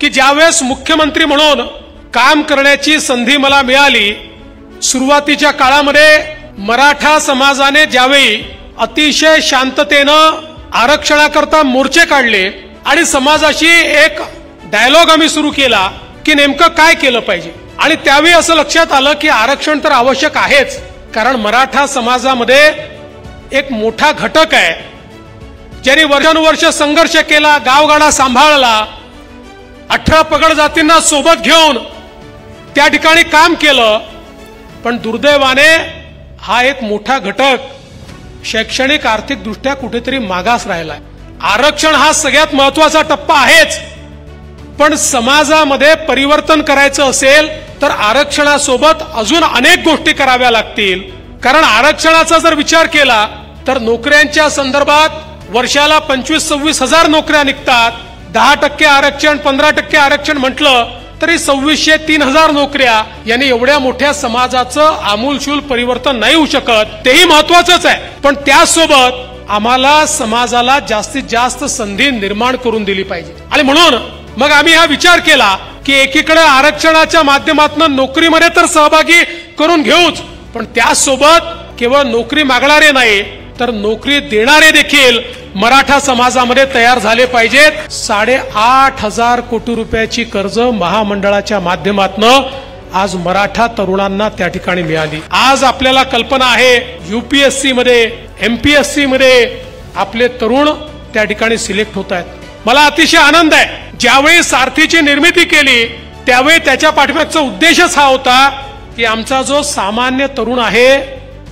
की ज्यावेळेस मुख्यमंत्री म्हणून काम करण्याची संधी मला मिळाली, सुरुवातीच्या काळामध्ये मराठा समाजाने ज्यावेळी अतिशय शांततेनं आरक्षणाकरता मोर्चे काढले आणि समाजाशी एक डायलॉग आम्ही सुरू केला की नेमकं काय केलं पाहिजे, आणि त्यावेळी असं लक्षात आलं की आरक्षण तर आवश्यक आहेच, कारण मराठा समाजामध्ये एक मोठा घटक आहे ज्यांनी वर्षानुवर्ष संघर्ष केला, गावगाडा सांभाळला, 18 पगड जातींना सोबत घेऊन त्या ठिकाणी काम केलं. पण दुर्दैवाने हा एक मोठा घटक शैक्षणिक आर्थिक दृष्ट्या कुठेतरी मागास राहिलाय. आरक्षण हा सगळ्यात महत्वाचा टप्पा आहेच, पण समाजामध्ये परिवर्तन करायचं असेल तर आरक्षणासोबत अजून अनेक गोष्टी कराव्या लागतील. कारण आरक्षणाचा जर विचार केला तर नोकऱ्यांच्या संदर्भात वर्षाला 25-26 हजार नोकऱ्या निघतात. 10% आरक्षण, 15% आरक्षण म्हटलं तरी 2600-3000 नोकऱ्या. यांनी एवढ्या मोठ्या समाजाचं आमूलशूल परिवर्तन नाही होऊ शकत. तेही महत्वाचंच आहे, पण त्यासोबत आम्हाला समाजाला जास्तीत जास्त संधी निर्माण करून दिली पाहिजे. आणि म्हणून मग आम्ही हा विचार केला की एकीकडे आरक्षणाच्या माध्यमातून नोकरीमध्ये तर सहभागी करून घेऊच, पण त्यासोबत केवळ नोकरी मागणारे नाही तर नोकरी देणारे देखील मराठा समाजामध्ये तयार झाले पाहिजेत. 8,500 कोटी रुपयाची कर्ज महामंडळाच्या माध्यमातून आज मराठा तरुणांना त्या ठिकाणी मिळाली. आज आपल्याला कल्पना आहे यूपीएससी मध्ये, एमपीएससी मध्ये आपले तरुण त्या ठिकाणी सिलेक्ट होत आहेत. मला अतिशय आनंद आहे. ज्यावेळी सारथीची निर्मिती केली त्यावेळी त्याच्या पाठीमागचा उद्देशच हा होता की आमचा जो सामान्य तरुण आहे,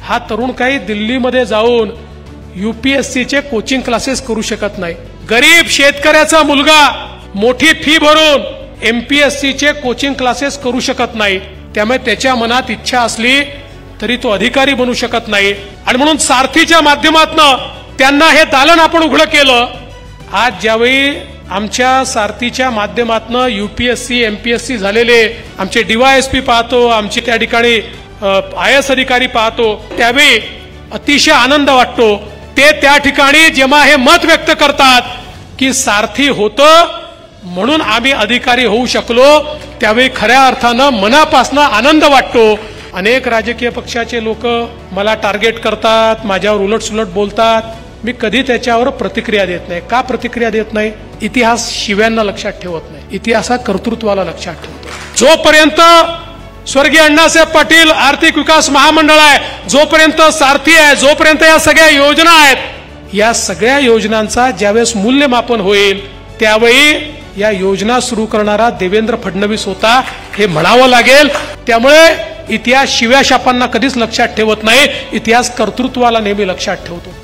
हा तरुण काही दिल्लीमध्ये जाऊन यूपीएससीचे कोचिंग क्लासेस करू शकत नाही. गरीब शेतकऱ्याचा मुलगा मोठी फी भरून एमपीएससीचे कोचिंग क्लासेस करू शकत नाही. त्यामुळे त्याच्या मनात इच्छा असली तरी तो अधिकारी बनू शकत नाही. आणि म्हणून सारथीच्या माध्यमातून त्यांना हे दालन आपण उघडं केलं. आज ज्यावेळी आमच्या सारथीच्या माध्यमातून यूपीएससी, एमपीएससी झालेले आमचे डीवायएसपी पाहतो, आमचे त्या ठिकाणी आयएस अधिकारी पाहतो, त्यावेळी अतिशय आनंद वाटतो. ते त्या ठिकाणी जेव्हा हे मत व्यक्त करतात की सारथी होतं म्हणून आम्ही अधिकारी होऊ शकलो, त्यावेळी खऱ्या अर्थानं मनापासून आनंद वाटतो. अनेक राजकीय पक्षाचे लोक मला टार्गेट करतात, माझ्यावर उलटसुलट बोलतात. मी कधी त्याच्यावर प्रतिक्रिया देत नाही. का प्रतिक्रिया देत नाही? इतिहास शिव्यांना लक्षात ठेवत नाही, इतिहास कर्तृत्वाला लक्षात ठेवतो. जोपर्यंत स्वर्गीय अण्णासाहेब पाटील आर्थिक विकास महामंडळ आहे, जोपर्यंत सारथी आहे, जोपर्यंत या सगळ्या योजना आहेत, या सगळ्या योजनांचा ज्यावेळेस मूल्यमापन होईल त्यावेळी या योजना सुरू करणारा देवेंद्र फडणवीस होता हे म्हणावं लागेल. त्यामुळे इतिहास शिव्या शापांना कधीच लक्षात ठेवत नाही, इतिहास कर्तृत्वाला नेहमी लक्षात ठेवतो.